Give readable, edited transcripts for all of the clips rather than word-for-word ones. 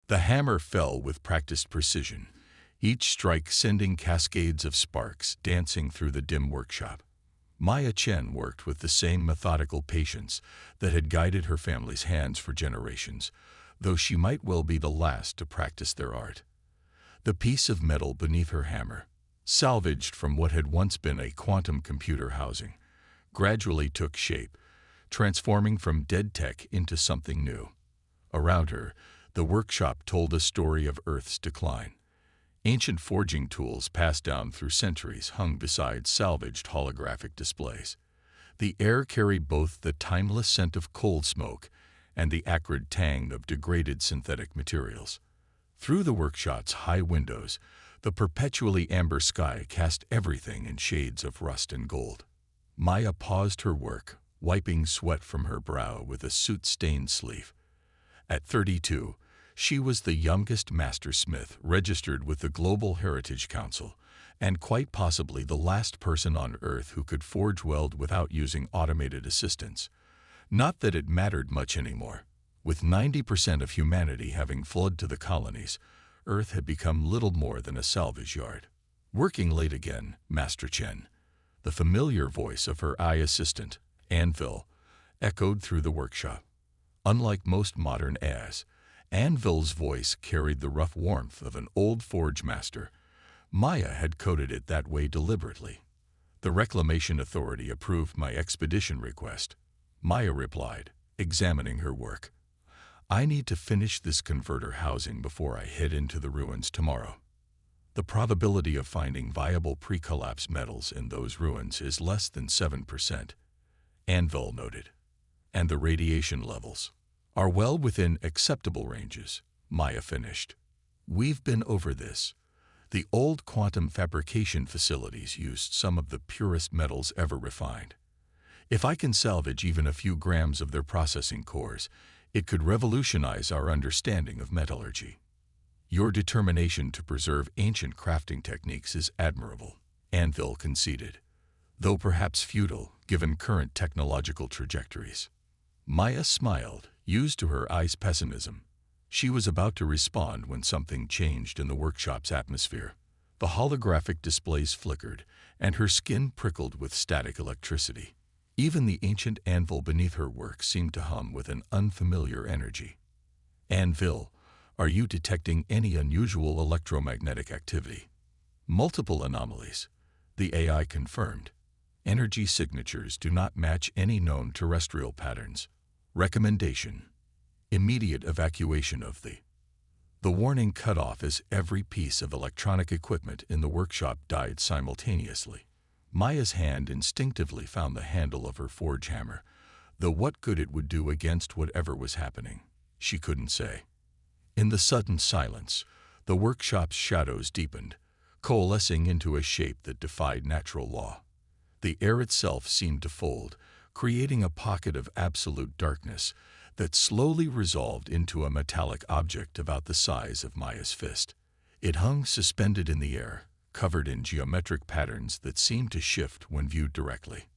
The hammer fell with practiced precision, each strike sending cascades of sparks dancing through the dim workshop. Maya Chen worked with the same methodical patience that had guided her family's hands for generations, though she might well be the last to practice their art. The piece of metal beneath her hammer, salvaged from what had once been a quantum computer housing, gradually took shape, transforming from dead tech into something new. Around her, the workshop told a story of Earth's decline. Ancient forging tools passed down through centuries hung beside salvaged holographic displays. The air carried both the timeless scent of coal smoke and the acrid tang of degraded synthetic materials. Through the workshop's high windows, the perpetually amber sky cast everything in shades of rust and gold. Maya paused her work, wiping sweat from her brow with a soot-stained sleeve. At 32, she was the youngest master smith registered with the Global Heritage Council, and quite possibly the last person on Earth who could forge weld without using automated assistance. Not that it mattered much anymore. With 90% of humanity having fled to the colonies, Earth had become little more than a salvage yard. Working late again, Master Chen. The familiar voice of her eye assistant, Anvil, echoed through the workshop. Unlike most modern airs, Anvil's voice carried the rough warmth of an old forge master. Maya had coded it that way deliberately. The Reclamation Authority approved my expedition request. Maya replied, examining her work. I need to finish this converter housing before I head into the ruins tomorrow. The probability of finding viable pre-collapse metals in those ruins is less than 7%, Anvil noted. And the radiation levels are well within acceptable ranges, Maya finished. We've been over this. The old quantum fabrication facilities used some of the purest metals ever refined. If I can salvage even a few grams of their processing cores, it could revolutionize our understanding of metallurgy. Your determination to preserve ancient crafting techniques is admirable, Anvil conceded, though perhaps futile given current technological trajectories. Maya smiled, used to her eyes' pessimism. She was about to respond when something changed in the workshop's atmosphere. The holographic displays flickered, and her skin prickled with static electricity. Even the ancient anvil beneath her work seemed to hum with an unfamiliar energy. Anvil, are you detecting any unusual electromagnetic activity? Multiple anomalies, the AI confirmed. Energy signatures do not match any known terrestrial patterns. Recommendation: immediate evacuation of the warning cut off as every piece of electronic equipment in the workshop died simultaneously. Maya's hand instinctively found the handle of her forge hammer, though what good it would do against whatever was happening, she couldn't say. In the sudden silence, the workshop's shadows deepened, coalescing into a shape that defied natural law. The air itself seemed to fold, creating a pocket of absolute darkness that slowly resolved into a metallic object about the size of Maya's fist. It hung suspended in the air, covered in geometric patterns that seemed to shift when viewed directly.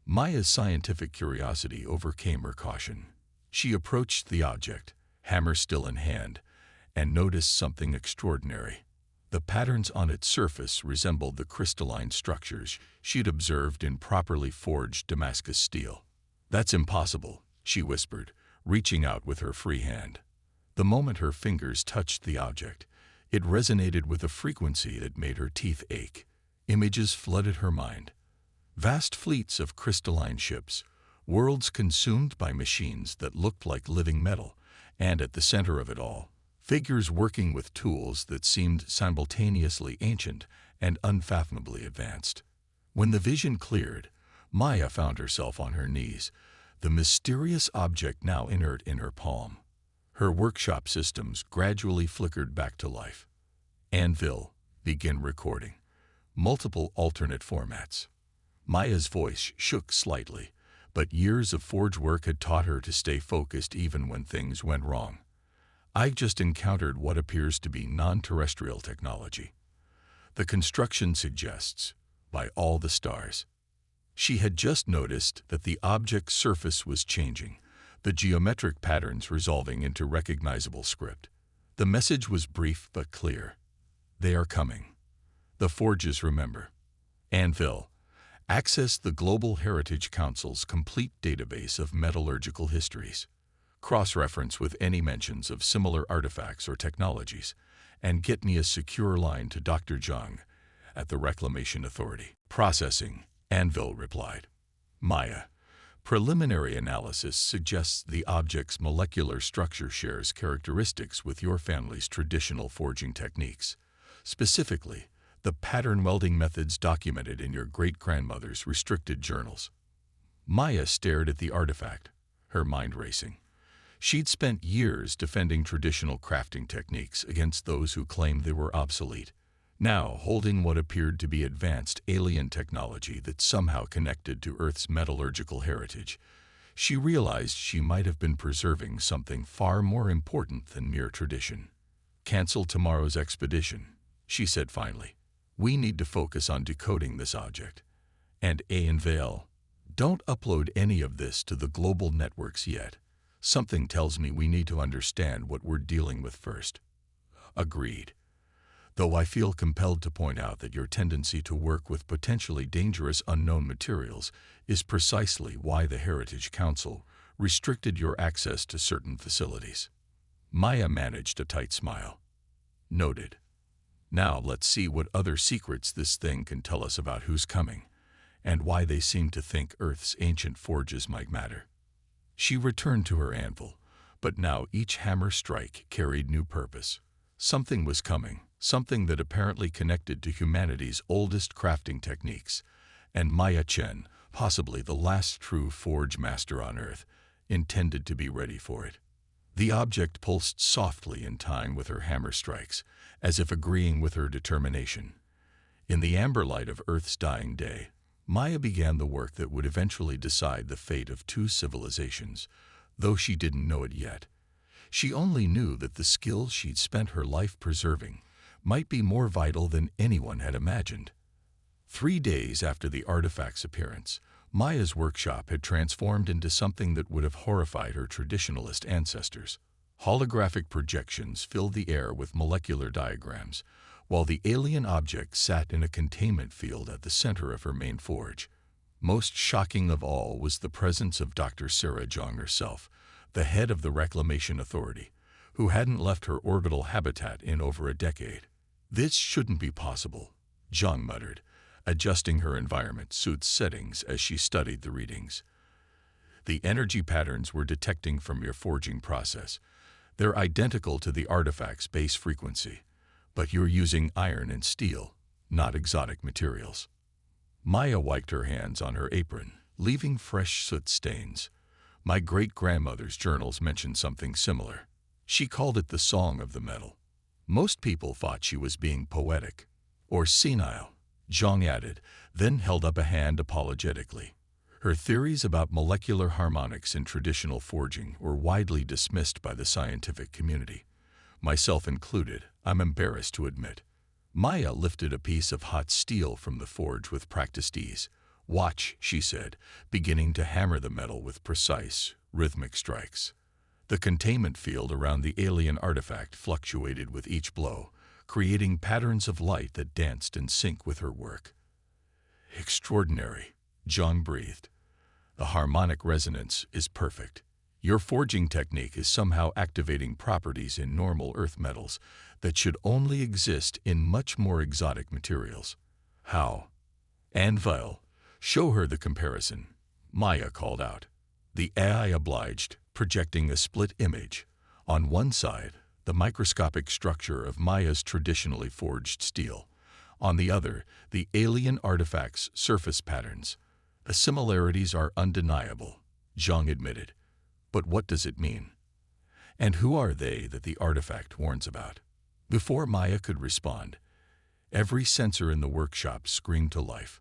Maya's scientific curiosity overcame her caution. She approached the object, hammer still in hand, and noticed something extraordinary. The patterns on its surface resembled the crystalline structures she'd observed in properly forged Damascus steel. "That's impossible," she whispered, reaching out with her free hand. The moment her fingers touched the object, it resonated with a frequency that made her teeth ache. Images flooded her mind. Vast fleets of crystalline ships, worlds consumed by machines that looked like living metal, and at the center of it all, figures working with tools that seemed simultaneously ancient and unfathomably advanced. When the vision cleared, Maya found herself on her knees, the mysterious object now inert in her palm. Her workshop systems gradually flickered back to life. Anvil, begin recording. Multiple alternate formats. Maya's voice shook slightly, but years of forge work had taught her to stay focused even when things went wrong. I've just encountered what appears to be non-terrestrial technology. The construction suggests, by all the stars. She had just noticed that the object's surface was changing, the geometric patterns resolving into recognizable script. The message was brief but clear. They are coming. The forges remember. Anvil. Access the Global Heritage Council's complete database of metallurgical histories. Cross-reference with any mentions of similar artifacts or technologies, and get me a secure line to Dr. Zhang at the Reclamation Authority. Processing, Anvil replied. Maya. Preliminary analysis suggests the object's molecular structure shares characteristics with your family's traditional forging techniques. Specifically, the pattern welding methods documented in your great-grandmother's restricted journals. Maya stared at the artifact, her mind racing. She'd spent years defending traditional crafting techniques against those who claimed they were obsolete. Now, holding what appeared to be advanced alien technology that somehow connected to Earth's metallurgical heritage, she realized she might have been preserving something far more important than mere tradition. "Cancel tomorrow's expedition," she said finally. "We need to focus on decoding this object. And Anvil, don't upload any of this to the global networks yet. Something tells me we need to understand what we're dealing with first." Agreed. Though I feel compelled to point out that your tendency to work with potentially dangerous unknown materials is precisely why the Heritage Council restricted your access to certain facilities. Maya managed a tight smile. Noted. Now let's see what other secrets this thing can tell us about who's coming, and why they seem to think Earth's ancient forges might matter. She returned to her anvil, but now each hammer strike carried new purpose. Something was coming, something that apparently connected to humanity's oldest crafting techniques, and Maya Chen, possibly the last true forge master on Earth, intended to be ready for it. The object pulsed softly in time with her hammer strikes, as if agreeing with her determination. In the amber light of Earth's dying day, Maya began the work that would eventually decide the fate of two civilizations, though she didn't know it yet. She only knew that the skills she'd spent her life preserving might be more vital than anyone had imagined. 3 days after the artifact's appearance, Maya's workshop had transformed into something that would have horrified her traditionalist ancestors. Holographic projections filled the air with molecular diagrams, while the alien object sat in a containment field at the center of her main forge. Most shocking of all was the presence of Dr. Sarah Zhang herself, the head of the Reclamation Authority, who hadn't left her orbital habitat in over a decade. "This shouldn't be possible," Zhang muttered, adjusting her environment suit's settings as she studied the readings. "The energy patterns we're detecting from your forging process, they're identical to the artifact's base frequency, but you're using iron and steel, not exotic materials." Maya wiped her hands on her apron, leaving fresh soot stains. "My great-grandmother's journals mentioned something similar. She called it the song of the metal. Most people thought she was being poetic. Or senile," Zhang added, then held up a hand apologetically. Her theories about molecular harmonics in traditional forging were widely dismissed by the scientific community. Myself included, I'm embarrassed to admit. Maya lifted a piece of hot steel from the forge with practiced ease. "Watch," she said, beginning to hammer the metal with precise, rhythmic strikes. The containment field around the alien artifact fluctuated with each blow, creating patterns of light that danced in sync with her work. "Extraordinary," Zhang breathed. "The harmonic resonance is perfect. Your forging technique is somehow activating properties in normal earth metals that should only exist in much more exotic materials." "How?" "Anvil, show her the comparison," Maya called out. The AI obliged, projecting a split image. On one side, the microscopic structure of Maya's traditionally forged steel. On the other, the alien artifact's surface patterns. "The similarities are undeniable," Zhang admitted. "But what does it mean? And who are they that the artifact warns about?" Before Maya could respond, every sensor in the workshop screamed to life.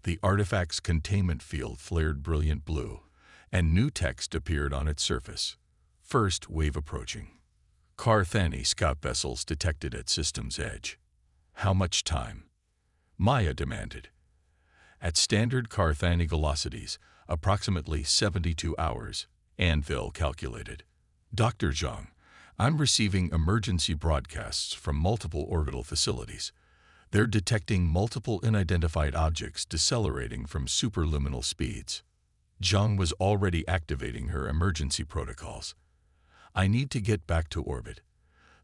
The artifact's containment field flared brilliant blue, and new text appeared on its surface. "First wave approaching. Carthani scout vessels detected at system's edge." "How much time?" Maya demanded. "At standard Carthani velocities, approximately 72 hours, Anvil calculated. Dr. Zhang, I'm receiving emergency broadcasts from multiple orbital facilities. They're detecting multiple unidentified objects decelerating from superluminal speeds. Zhang was already activating her emergency protocols. I need to get back to orbit.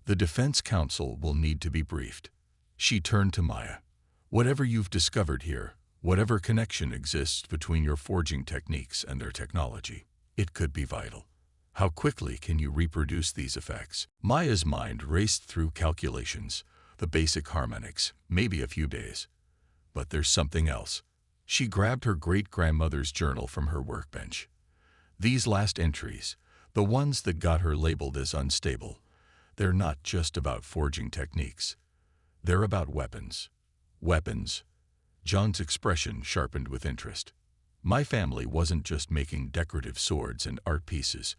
The Defense Council will need to be briefed. She turned to Maya. Whatever you've discovered here, whatever connection exists between your forging techniques and their technology, it could be vital. How quickly can you reproduce these effects? Maya's mind raced through calculations, the basic harmonics, maybe a few days. But there's something else. She grabbed her great-grandmother's journal from her workbench. These last entries, the ones that got her labeled as unstable, they're not just about forging techniques. They're about weapons. Weapons. John's expression sharpened with interest. My family wasn't just making decorative swords and art pieces.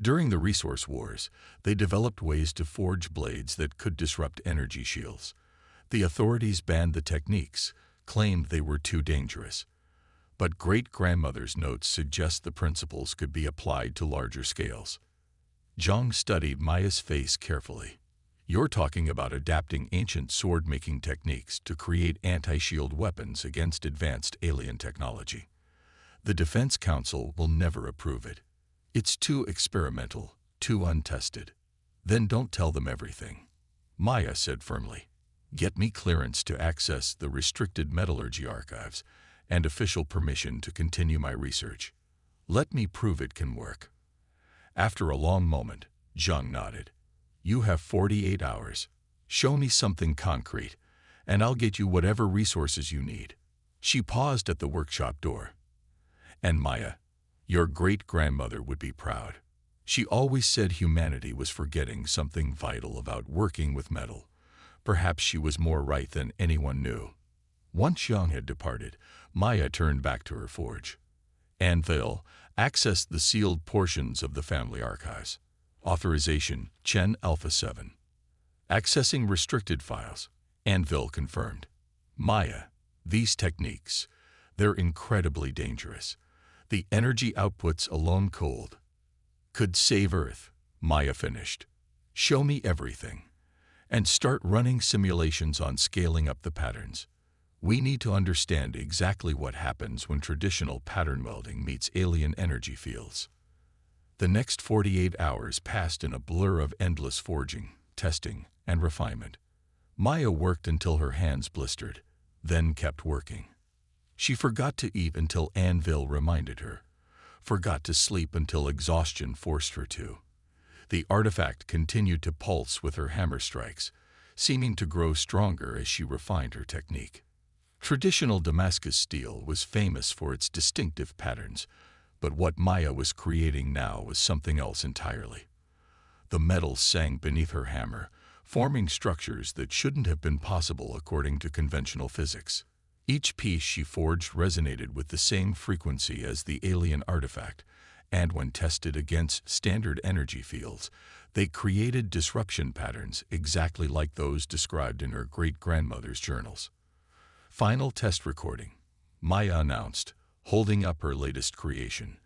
During the resource wars, they developed ways to forge blades that could disrupt energy shields. The authorities banned the techniques, claimed they were too dangerous. But great-grandmother's notes suggest the principles could be applied to larger scales. Zhang studied Maya's face carefully. You're talking about adapting ancient sword-making techniques to create anti-shield weapons against advanced alien technology. The Defense Council will never approve it. It's too experimental, too untested. Then don't tell them everything. Maya said firmly. Get me clearance to access the restricted metallurgy archives and official permission to continue my research. Let me prove it can work. After a long moment, Zhang nodded. You have 48 hours. Show me something concrete, and I'll get you whatever resources you need. She paused at the workshop door. And Maya, your great-grandmother would be proud. She always said humanity was forgetting something vital about working with metal. Perhaps she was more right than anyone knew. Once Zhang had departed, Maya turned back to her forge. Anvil accessed the sealed portions of the family archives. Authorization, Chen Alpha 7. Accessing restricted files. Anvil confirmed. Maya, these techniques, they're incredibly dangerous. The energy outputs alone could save Earth. Maya finished. Show me everything. And start running simulations on scaling up the patterns. We need to understand exactly what happens when traditional pattern welding meets alien energy fields. The next 48 hours passed in a blur of endless forging, testing, and refinement. Maya worked until her hands blistered, then kept working. She forgot to eat until Anvil reminded her, forgot to sleep until exhaustion forced her to. The artifact continued to pulse with her hammer strikes, seeming to grow stronger as she refined her technique. Traditional Damascus steel was famous for its distinctive patterns, but what Maya was creating now was something else entirely. The metal sang beneath her hammer, forming structures that shouldn't have been possible according to conventional physics. Each piece she forged resonated with the same frequency as the alien artifact, and when tested against standard energy fields, they created disruption patterns exactly like those described in her great-grandmother's journals. Final test recording. Maya announced, holding up her latest creation,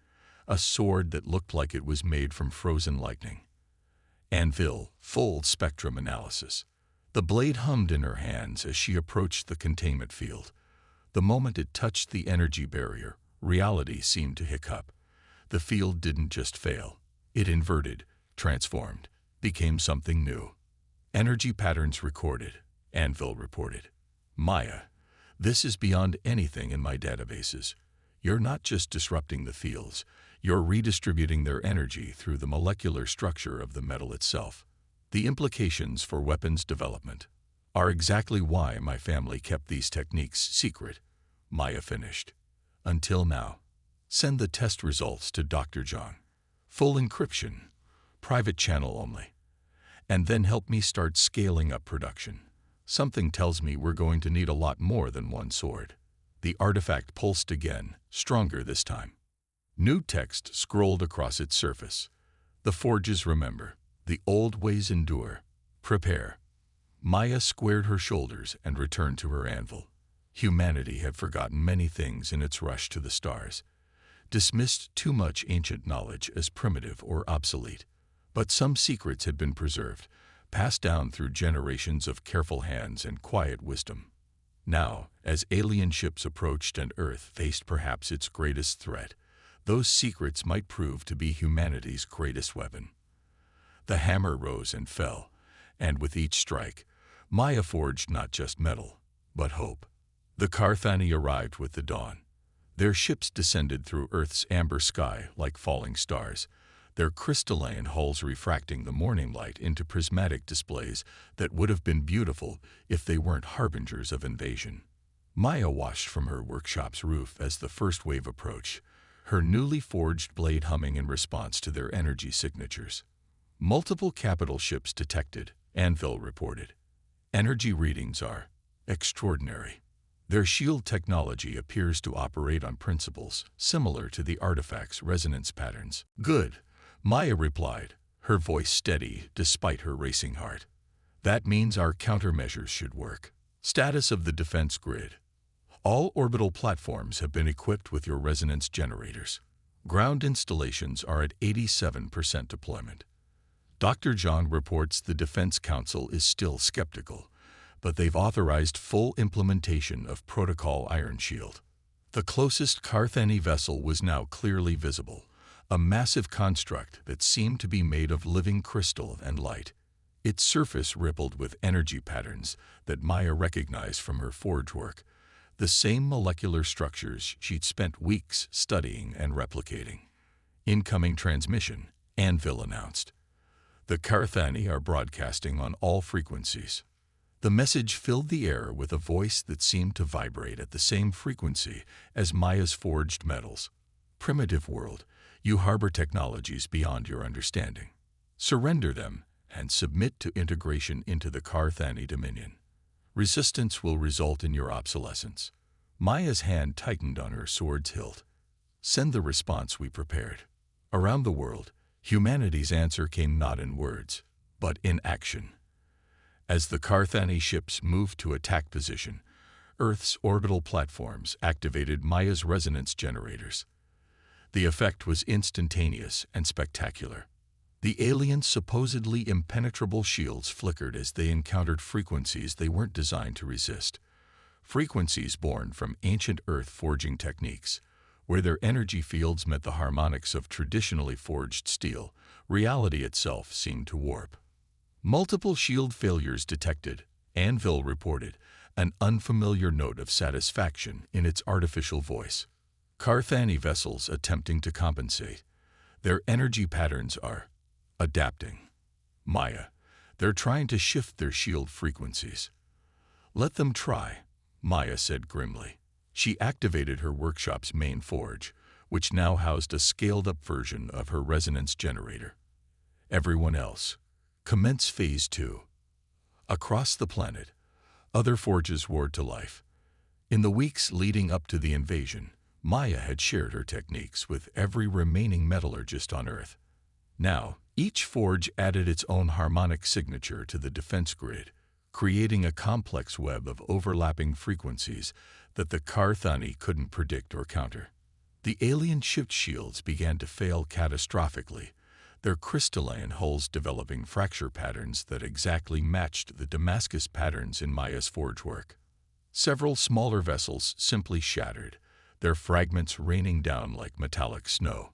a sword that looked like it was made from frozen lightning. Anvil, full spectrum analysis. The blade hummed in her hands as she approached the containment field. The moment it touched the energy barrier, reality seemed to hiccup. The field didn't just fail. It inverted, transformed, became something new. Energy patterns recorded, Anvil reported. Maya, this is beyond anything in my databases. You're not just disrupting the fields, you're redistributing their energy through the molecular structure of the metal itself. The implications for weapons development are exactly why my family kept these techniques secret, Maya finished. Until now. Send the test results to Dr. Zhang. Full encryption, private channel only. And then help me start scaling up production. Something tells me we're going to need a lot more than one sword. The artifact pulsed again, stronger this time. New text scrolled across its surface. The forges remember. The old ways endure. Prepare. Maya squared her shoulders and returned to her anvil. Humanity had forgotten many things in its rush to the stars, dismissed too much ancient knowledge as primitive or obsolete. But some secrets had been preserved, passed down through generations of careful hands and quiet wisdom. Now, as alien ships approached and Earth faced perhaps its greatest threat, those secrets might prove to be humanity's greatest weapon. The hammer rose and fell, and with each strike, Maya forged not just metal, but hope. The Carthani arrived with the dawn. Their ships descended through Earth's amber sky like falling stars, their crystalline hulls refracting the morning light into prismatic displays that would have been beautiful if they weren't harbingers of invasion. Maya watched from her workshop's roof as the first wave approached, her newly forged blade humming in response to their energy signatures. Multiple capital ships detected, Anvil reported. Energy readings are extraordinary. Their shield technology appears to operate on principles similar to the artifact's resonance patterns. Good, Maya replied, her voice steady despite her racing heart. That means our countermeasures should work. Status of the defense grid. All orbital platforms have been equipped with your resonance generators. Ground installations are at 87% deployment. Dr. John reports the Defense Council is still skeptical, but they've authorized full implementation of Protocol Iron Shield. The closest Carthani vessel was now clearly visible, a massive construct that seemed to be made of living crystal and light. Its surface rippled with energy patterns that Maya recognized from her forge work, the same molecular structures she'd spent weeks studying and replicating. Incoming transmission, Anvil announced. The Carthani are broadcasting on all frequencies. The message filled the air with a voice that seemed to vibrate at the same frequency as Maya's forged metals. Primitive world, you harbor technologies beyond your understanding. Surrender them and submit to integration into the Carthani dominion. Resistance will result in your obsolescence. Maya's hand tightened on her sword's hilt. Send the response we prepared. Around the world, humanity's answer came not in words, but in action. As the Carthani ships moved to attack position, Earth's orbital platforms activated Maya's resonance generators. The effect was instantaneous and spectacular. The aliens' supposedly impenetrable shields flickered as they encountered frequencies they weren't designed to resist. Frequencies born from ancient Earth forging techniques. Where their energy fields met the harmonics of traditionally forged steel, reality itself seemed to warp. Multiple shield failures detected, Anvil reported, an unfamiliar note of satisfaction in its artificial voice. Carthani vessels attempting to compensate. Their energy patterns are adapting. Maya, they're trying to shift their shield frequencies. Let them try, Maya said grimly. She activated her workshop's main forge, which now housed a scaled-up version of her resonance generator. Everyone else, commence Phase 2. Across the planet, other forges roared to life. In the weeks leading up to the invasion, Maya had shared her techniques with every remaining metallurgist on Earth. Now, each forge added its own harmonic signature to the defense grid, creating a complex web of overlapping frequencies that the Carthani couldn't predict or counter. The alien ship shields began to fail catastrophically, their crystalline hulls developing fracture patterns that exactly matched the Damascus patterns in Maya's forge work. Several smaller vessels simply shattered, their fragments raining down like metallic snow.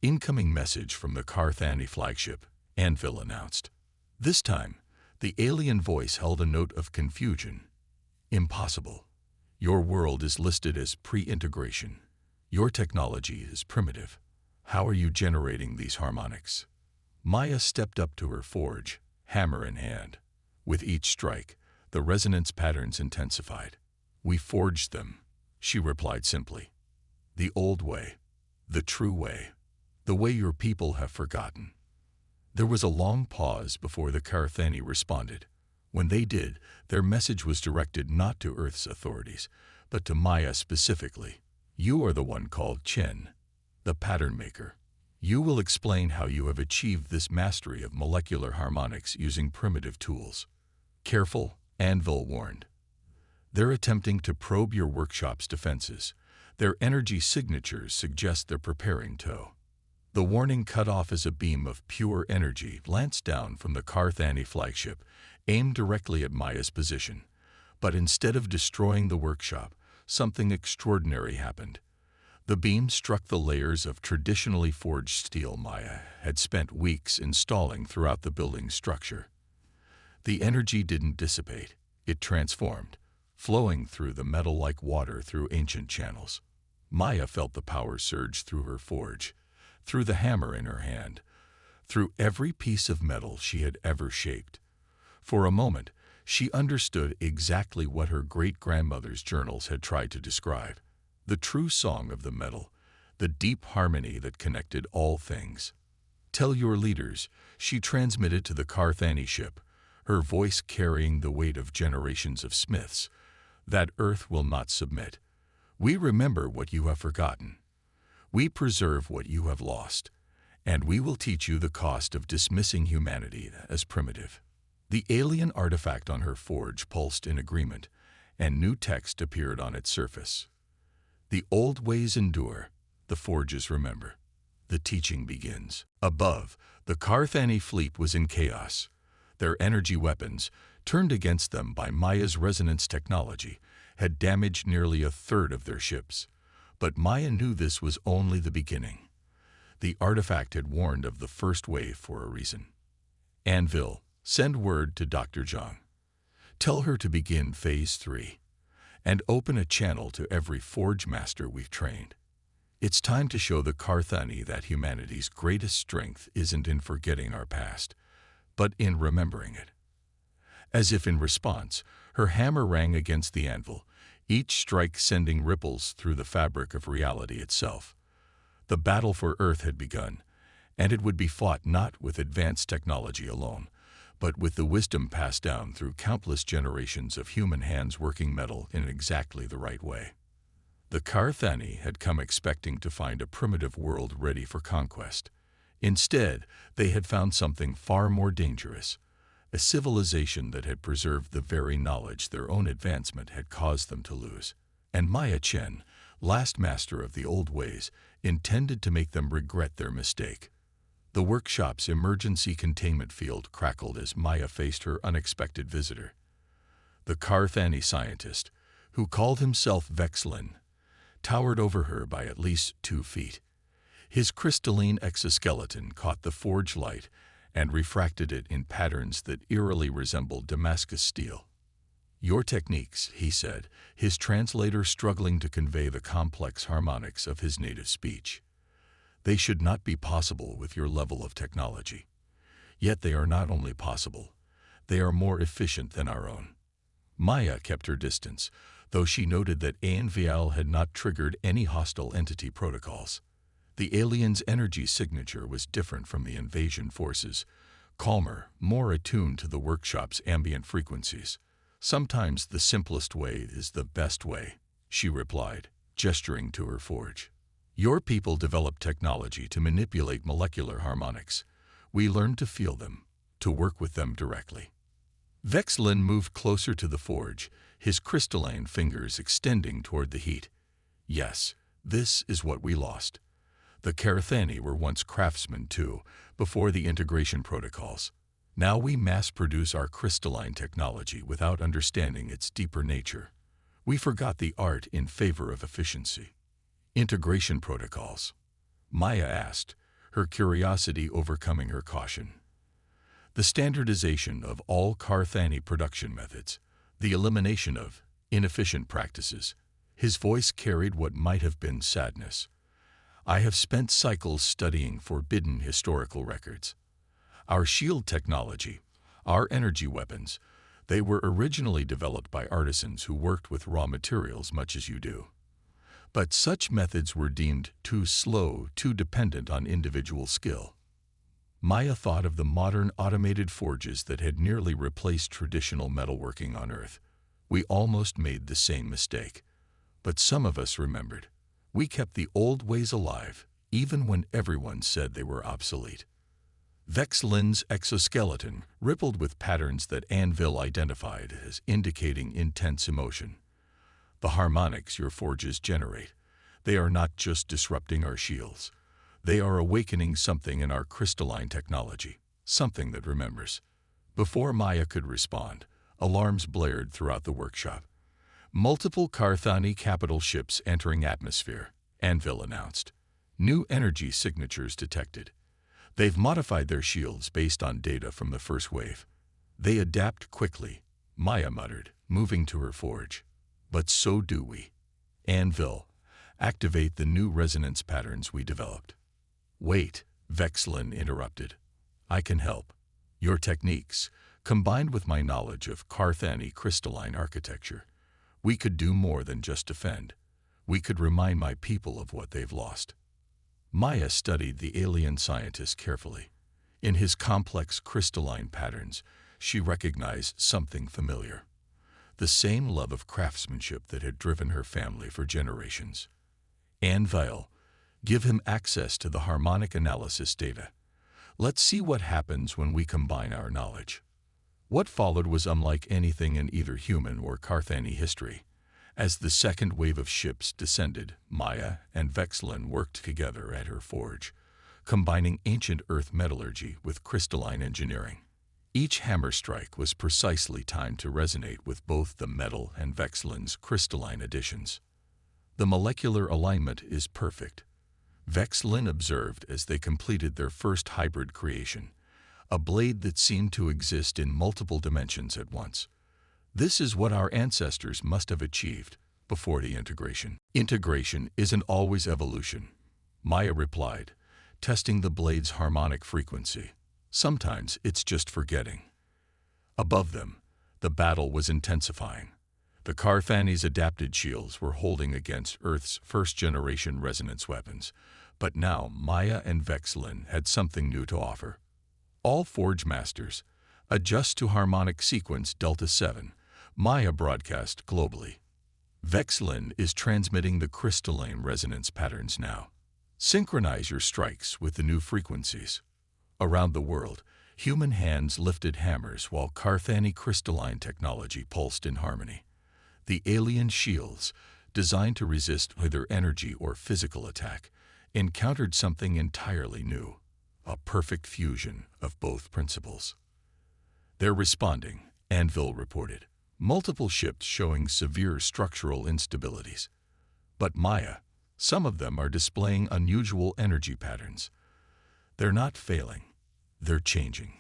Incoming message from the Carthani flagship, Anvil announced. This time, the alien voice held a note of confusion. Impossible. Your world is listed as pre-integration. Your technology is primitive. How are you generating these harmonics? Maya stepped up to her forge, hammer in hand. With each strike, the resonance patterns intensified. We forged them, she replied simply. The old way, the true way, the way your people have forgotten. There was a long pause before the Carthani responded. When they did, their message was directed not to Earth's authorities, but to Maya specifically. You are the one called Chen, the pattern maker. You will explain how you have achieved this mastery of molecular harmonics using primitive tools. Careful, Anvil warned. They're attempting to probe your workshop's defenses. Their energy signatures suggest they're preparing to. The warning cut off as a beam of pure energy lanced down from the Carthani flagship, aimed directly at Maya's position. But instead of destroying the workshop, something extraordinary happened. The beam struck the layers of traditionally forged steel Maya had spent weeks installing throughout the building's structure. The energy didn't dissipate, it transformed, flowing through the metal like water through ancient channels. Maya felt the power surge through her forge, through the hammer in her hand, through every piece of metal she had ever shaped. For a moment, she understood exactly what her great-grandmother's journals had tried to describe: the true song of the metal, the deep harmony that connected all things. "Tell your leaders," she transmitted to the Carthani ship, her voice carrying the weight of generations of smiths, "that Earth will not submit. We remember what you have forgotten. We preserve what you have lost, and we will teach you the cost of dismissing humanity as primitive." The alien artifact on her forge pulsed in agreement, and new text appeared on its surface. "The old ways endure, the forges remember. The teaching begins." Above, the Carthani fleet was in chaos. Their energy weapons, turned against them by Maya's resonance technology, had damaged nearly a third of their ships. But Maya knew this was only the beginning. The artifact had warned of the first wave for a reason. "Anvil, send word to Dr. Zhang. Tell her to begin Phase 3, and open a channel to every forge master we've trained. It's time to show the Carthani that humanity's greatest strength isn't in forgetting our past, but in remembering it." As if in response, her hammer rang against the anvil, each strike sending ripples through the fabric of reality itself. The battle for Earth had begun, and it would be fought not with advanced technology alone, but with the wisdom passed down through countless generations of human hands working metal in exactly the right way. The Carthani had come expecting to find a primitive world ready for conquest. Instead, they had found something far more dangerous, a civilization that had preserved the very knowledge their own advancement had caused them to lose. And Maya Chen, last master of the old ways, intended to make them regret their mistake. The workshop's emergency containment field crackled as Maya faced her unexpected visitor. The Carthani scientist, who called himself Vexlin, towered over her by at least 2 feet. His crystalline exoskeleton caught the forge light and refracted it in patterns that eerily resembled Damascus steel. "Your techniques," he said, his translator struggling to convey the complex harmonics of his native speech. "They should not be possible with your level of technology. Yet they are not only possible, they are more efficient than our own." Maya kept her distance, though she noted that Anvil had not triggered any hostile entity protocols. The alien's energy signature was different from the invasion forces, calmer, more attuned to the workshop's ambient frequencies. "Sometimes the simplest way is the best way," she replied, gesturing to her forge. "Your people developed technology to manipulate molecular harmonics. We learned to feel them, to work with them directly." Vexlin moved closer to the forge, his crystalline fingers extending toward the heat. "Yes, this is what we lost. The Carthani were once craftsmen too, before the integration protocols. Now we mass-produce our crystalline technology without understanding its deeper nature. We forgot the art in favor of efficiency." "Integration protocols?" Maya asked, her curiosity overcoming her caution. "The standardization of all Carthani production methods, the elimination of inefficient practices." His voice carried what might have been sadness. "I have spent cycles studying forbidden historical records. Our shield technology, our energy weapons, they were originally developed by artisans who worked with raw materials much as you do. But such methods were deemed too slow, too dependent on individual skill." Maya thought of the modern automated forges that had nearly replaced traditional metalworking on Earth. "We almost made the same mistake. But some of us remembered. We kept the old ways alive, even when everyone said they were obsolete." Vexlin's exoskeleton rippled with patterns that Anvil identified as indicating intense emotion. "The harmonics your forges generate, they are not just disrupting our shields. They are awakening something in our crystalline technology, something that remembers. Before Maya could respond, alarms blared throughout the workshop. Multiple Carthani capital ships entering atmosphere, Anvil announced. New energy signatures detected. They've modified their shields based on data from the first wave. They adapt quickly, Maya muttered, moving to her forge. But so do we. Anvil, activate the new resonance patterns we developed. Wait, Vexlin interrupted. I can help. Your techniques, combined with my knowledge of Carthani crystalline architecture, we could do more than just defend. We could remind my people of what they've lost. Maya studied the alien scientist carefully. In his complex crystalline patterns, she recognized something familiar. The same love of craftsmanship that had driven her family for generations. Anvil, give him access to the harmonic analysis data. Let's see what happens when we combine our knowledge. What followed was unlike anything in either human or Carthani history. As the second wave of ships descended, Maya and Vexlin worked together at her forge, combining ancient earth metallurgy with crystalline engineering. Each hammer strike was precisely timed to resonate with both the metal and Vexlin's crystalline additions. The molecular alignment is perfect, Vexlin observed as they completed their first hybrid creation, a blade that seemed to exist in multiple dimensions at once. This is what our ancestors must have achieved before the integration. Integration isn't always evolution, Maya replied, testing the blade's harmonic frequency. Sometimes it's just forgetting. Above them, the battle was intensifying. The Carthani's adapted shields were holding against Earth's first-generation resonance weapons, but now Maya and Vexlin had something new to offer. All Forge Masters, adjust to harmonic sequence Delta 7, Maya broadcast globally. Vexlin is transmitting the crystalline resonance patterns now. Synchronize your strikes with the new frequencies. Around the world, human hands lifted hammers while Carthani crystalline technology pulsed in harmony. The alien shields, designed to resist either energy or physical attack, encountered something entirely new, a perfect fusion of both principles. They're responding, Anvil reported, multiple ships showing severe structural instabilities. But Maya, some of them are displaying unusual energy patterns. They're not failing, they're changing.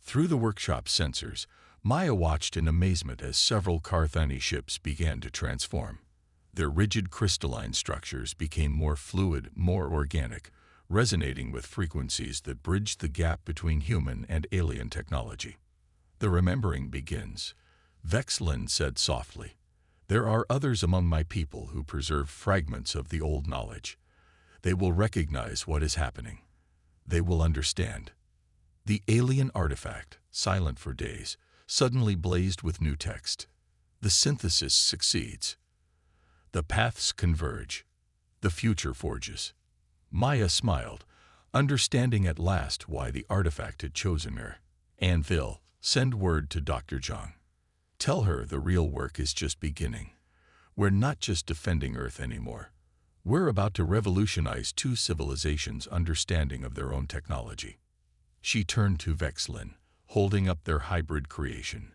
Through the workshop sensors, Maya watched in amazement as several Carthani ships began to transform. Their rigid crystalline structures became more fluid, more organic, resonating with frequencies that bridged the gap between human and alien technology. The remembering begins, Vexlin said softly. There are others among my people who preserve fragments of the old knowledge. They will recognize what is happening. They will understand. The alien artifact, silent for days, suddenly blazed with new text. The synthesis succeeds. The paths converge. The future forges. Maya smiled, understanding at last why the artifact had chosen her. Anvil, send word to Dr. Zhang. Tell her the real work is just beginning. We're not just defending Earth anymore. We're about to revolutionize two civilizations' understanding of their own technology. She turned to Vexlin, holding up their hybrid creation.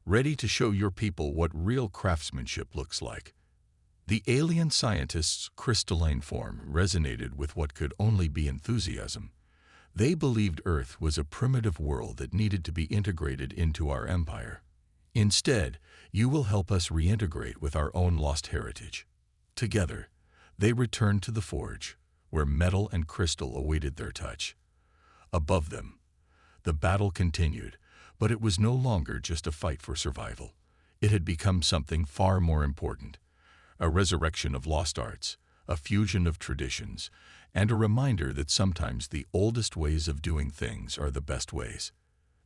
Ready to show your people what real craftsmanship looks like. The alien scientist's crystalline form resonated with what could only be enthusiasm. They believed Earth was a primitive world that needed to be integrated into our empire. Instead, you will help us reintegrate with our own lost heritage. Together, they returned to the forge, where metal and crystal awaited their touch. Above them, the battle continued, but it was no longer just a fight for survival. It had become something far more important. A resurrection of lost arts, a fusion of traditions, and a reminder that sometimes the oldest ways of doing things are the best ways.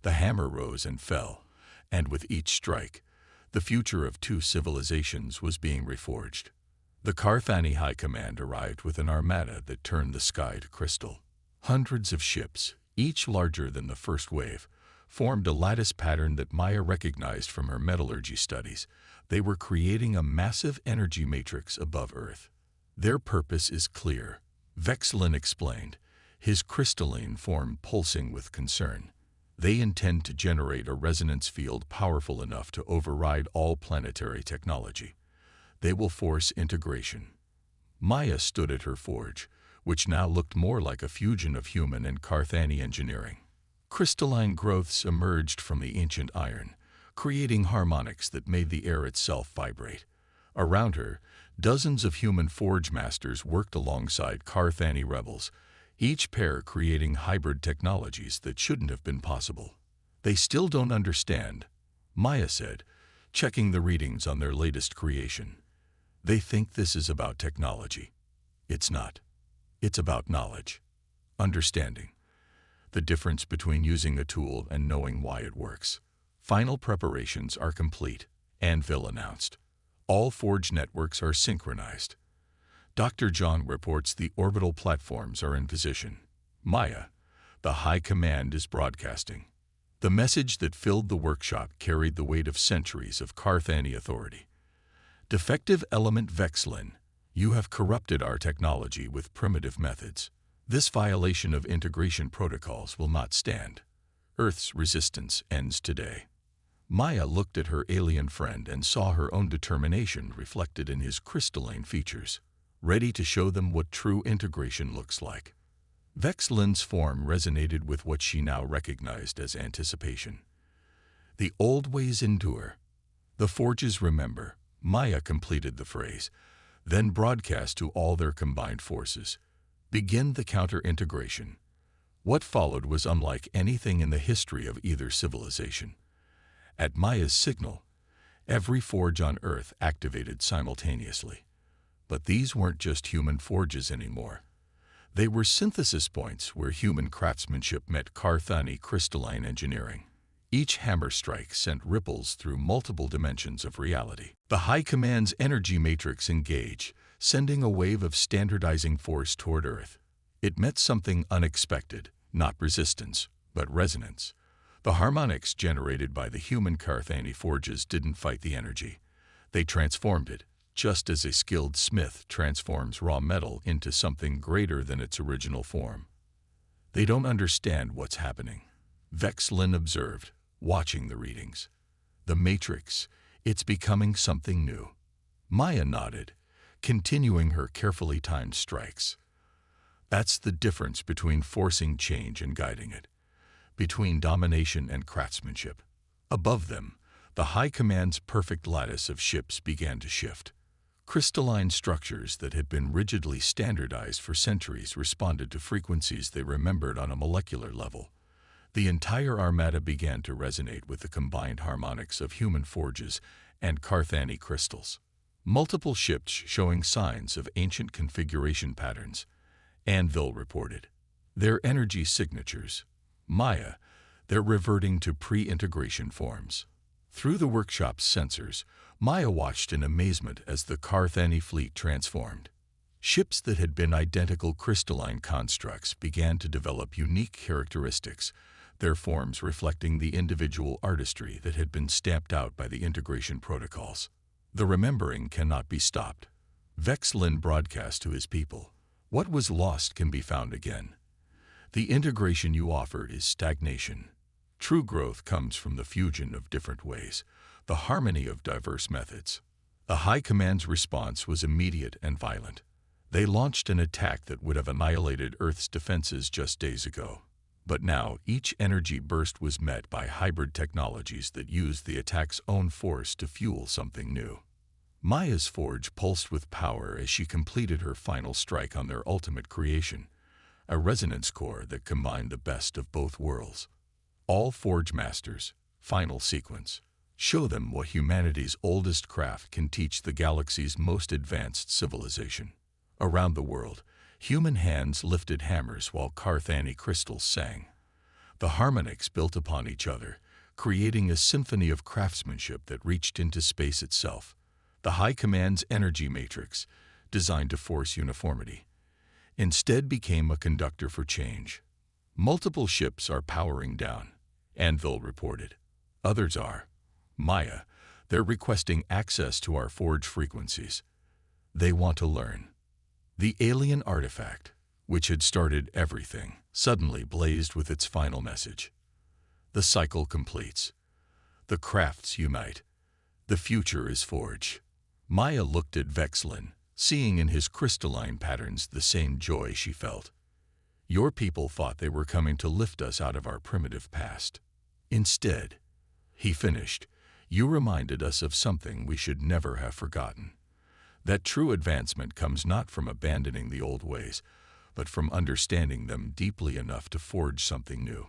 The hammer rose and fell, and with each strike, the future of two civilizations was being reforged. The Carthani High Command arrived with an armada that turned the sky to crystal. Hundreds of ships, each larger than the first wave, formed a lattice pattern that Maya recognized from her metallurgy studies. They were creating a massive energy matrix above Earth. Their purpose is clear, Vexlin explained, his crystalline form pulsing with concern. They intend to generate a resonance field powerful enough to override all planetary technology. They will force integration. Maya stood at her forge, which now looked more like a fusion of human and Carthani engineering. Crystalline growths emerged from the ancient iron, creating harmonics that made the air itself vibrate. Around her, dozens of human forge masters worked alongside Carthani rebels, each pair creating hybrid technologies that shouldn't have been possible. They still don't understand, Maya said, checking the readings on their latest creation. They think this is about technology. It's not. It's about knowledge, understanding, the difference between using a tool and knowing why it works. Final preparations are complete, Anvil announced. All forge networks are synchronized. Dr. John reports the orbital platforms are in position. Maya, the High Command is broadcasting. The message that filled the workshop carried the weight of centuries of Carthani authority. Defective element Vexlin, you have corrupted our technology with primitive methods. This violation of integration protocols will not stand. Earth's resistance ends today. Maya looked at her alien friend and saw her own determination reflected in his crystalline features, ready to show them what true integration looks like. Vexlin's form resonated with what she now recognized as anticipation. The old ways endure. The forges remember, Maya completed the phrase, then broadcast to all their combined forces. Begin the counter-integration. What followed was unlike anything in the history of either civilization. At Maya's signal, every forge on Earth activated simultaneously. But these weren't just human forges anymore. They were synthesis points where human craftsmanship met Carthani crystalline engineering. Each hammer strike sent ripples through multiple dimensions of reality. The High Command's energy matrix engaged, sending a wave of standardizing force toward Earth. It met something unexpected, not resistance, but resonance. The harmonics generated by the human Carthani forges didn't fight the energy. They transformed it, just as a skilled smith transforms raw metal into something greater than its original form. They don't understand what's happening, Vexlin observed, watching the readings. The matrix, it's becoming something new. Maya nodded, continuing her carefully timed strikes. That's the difference between forcing change and guiding it, between domination and craftsmanship. Above them, the High Command's perfect lattice of ships began to shift. Crystalline structures that had been rigidly standardized for centuries responded to frequencies they remembered on a molecular level. The entire armada began to resonate with the combined harmonics of human forges and Carthani crystals. Multiple ships showing signs of ancient configuration patterns, Anvil reported. Their energy signatures, Maya, they're reverting to pre-integration forms. Through the workshop's sensors, Maya watched in amazement as the Carthani fleet transformed. Ships that had been identical crystalline constructs began to develop unique characteristics, their forms reflecting the individual artistry that had been stamped out by the integration protocols. The remembering cannot be stopped. Vexlin broadcast to his people, what was lost can be found again. The integration you offered is stagnation. True growth comes from the fusion of different ways, the harmony of diverse methods. The High Command's response was immediate and violent. They launched an attack that would have annihilated Earth's defenses just days ago. But now each energy burst was met by hybrid technologies that used the attack's own force to fuel something new. Maya's forge pulsed with power as she completed her final strike on their ultimate creation, a resonance core that combined the best of both worlds. All forge masters, final sequence. Show them what humanity's oldest craft can teach the galaxy's most advanced civilization. Around the world, human hands lifted hammers while Carthani crystals sang. The harmonics built upon each other, creating a symphony of craftsmanship that reached into space itself. The High Command's energy matrix, designed to force uniformity, instead became a conductor for change. Multiple ships are powering down, Anvil reported. Others are. Maya, they're requesting access to our forge frequencies. They want to learn. The alien artifact, which had started everything, suddenly blazed with its final message. The cycle completes. The crafts unite. The future is forged. Maya looked at Vexlin, seeing in his crystalline patterns the same joy she felt. Your people thought they were coming to lift us out of our primitive past. Instead, he finished, you reminded us of something we should never have forgotten. That true advancement comes not from abandoning the old ways, but from understanding them deeply enough to forge something new.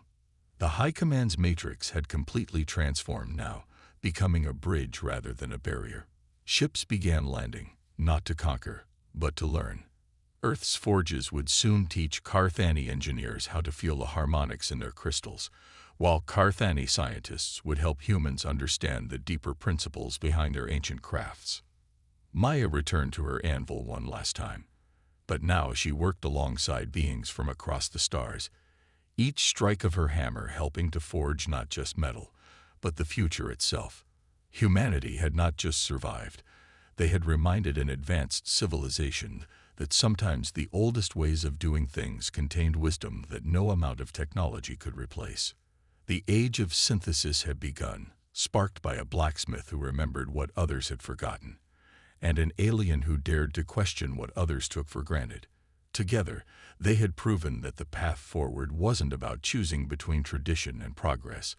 The High Command's matrix had completely transformed now, becoming a bridge rather than a barrier. Ships began landing, not to conquer, but to learn. Earth's forges would soon teach Carthani engineers how to feel the harmonics in their crystals, while Carthani scientists would help humans understand the deeper principles behind their ancient crafts. Maya returned to her anvil one last time, but now she worked alongside beings from across the stars, each strike of her hammer helping to forge not just metal, but the future itself. Humanity had not just survived, they had reminded an advanced civilization that sometimes the oldest ways of doing things contained wisdom that no amount of technology could replace. The age of synthesis had begun, sparked by a blacksmith who remembered what others had forgotten, and an alien who dared to question what others took for granted. Together, they had proven that the path forward wasn't about choosing between tradition and progress,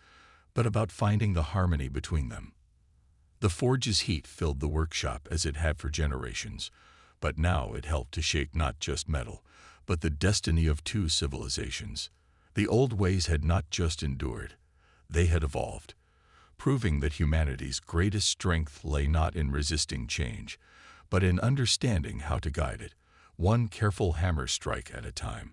but about finding the harmony between them. The forge's heat filled the workshop as it had for generations, but now it helped to shape not just metal, but the destiny of two civilizations. The old ways had not just endured, they had evolved, proving that humanity's greatest strength lay not in resisting change, but in understanding how to guide it, one careful hammer strike at a time.